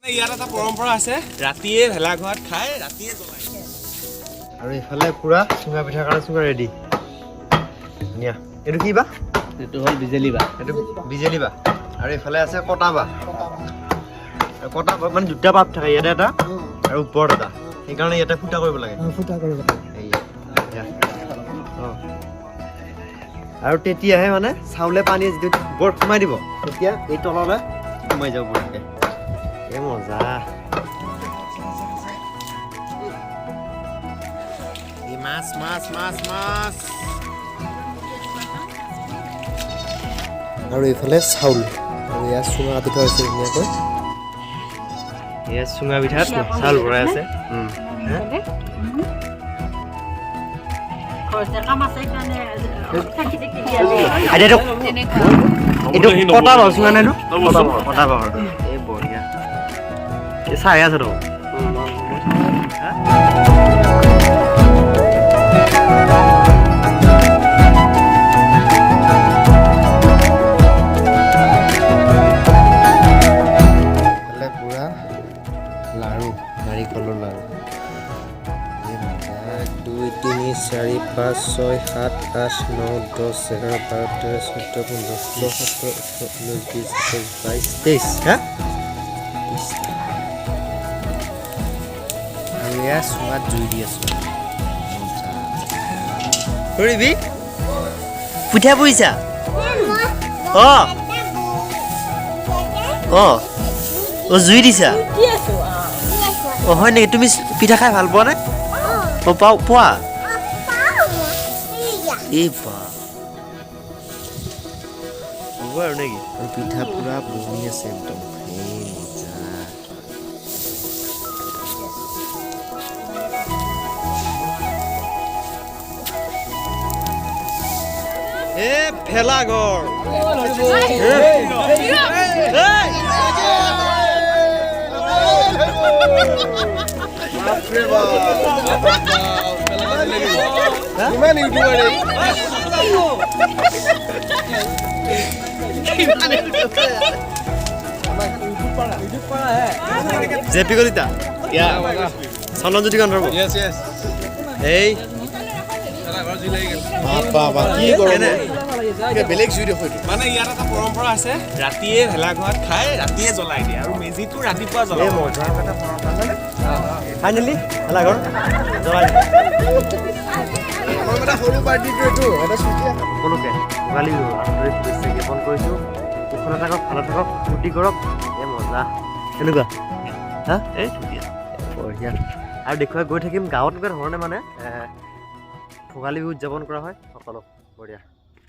ইয়াত এটা পৰম্পৰা আছে ৰাতিয়ে ভেলাঘৰত খাই ৰাতিয়ে জ্বলাই আৰু এইফালে পুৰা চুঙা পিঠাৰ কাৰণে চুঙা ৰেডি ধুনীয়া এইটো কি বা এইটো হ'ল বিজেলি বা এইটো বিজেলি বা আৰু এইফালে আছে কটা বা কটা বা মানে দুটা পাত থাকে ইয়াতে এটা আৰু ওপৰত এটা সেইকাৰণে ইয়াতে ফুটা কৰিব লাগে আৰু তেতিয়াহে মানে চাউলে পানীয়ে যিটো ওপৰত সোমাই দিব তেতিয়া এই তললৈ সোমাই যাব পৰাকৈ এই মজা মাছ মাছ মাছ মাছ আৰু এইফালে চাউল আৰু ইয়াত চুঙা কাটি থোৱা হৈছে ধুনীয়াকৈ ইয়াত চুঙা পিঠাত চাউল ভৰাই আছে এইটো কটা বাও চুঙা নাইতো কটা বাও এই বঢ়িয়া এই চাই আছে তো লাড়ু নাৰিকলৰ লাড়ু 2 3 4 5 6 7 8 9 10 11 12 13 14 15 16 17 18 19 20 22 23 হা আৰু এয়া চুঙাত জুই দি আছো কৰিবি পিঠা পুৰিছা অ জুই দিছা অ হয় নেকি তুমি পিঠা খাই ভাল পোৱা নে অ পোৱা এই বা হ'ব আৰু নেকি আৰু পিঠা পুৰা বহি আছে একদম ভেলাঘৰ কিমান ইউটিউবাৰ জেপি কলিতা চন্দনজ্যোতি গন্ধৰ্ব এই বেলেগ জুই দেখো মানে ইয়াত এটা পৰম্পৰা আছে ৰাতিয়ে ভেলাঘৰত খাই ৰাতিয়ে জ্বলাই দিয়ে আৰু মেজিটো ৰাতিপুৱা জ্বলাই ফাইনেলি ভেলাঘৰ জ্বলাই সৰু পাৰ্টিটো এইটো এটা সকলোকে ভোগালী বিহু শুভেচ্ছা জ্ঞাপন কৰিছোঁ কুশলে থাকক ভালে থাকক ফূৰ্তি কৰক এই মজা কেনেকুৱা হা এই ধুনীয়া বঢ়িয়া আৰু দেখুৱাই গৈ থাকিম গাঁৱত এনেকুৱা ধৰণে মানে ভোগালী বিহু উদযাপন কৰা হয় সকলো বঢ়িয়া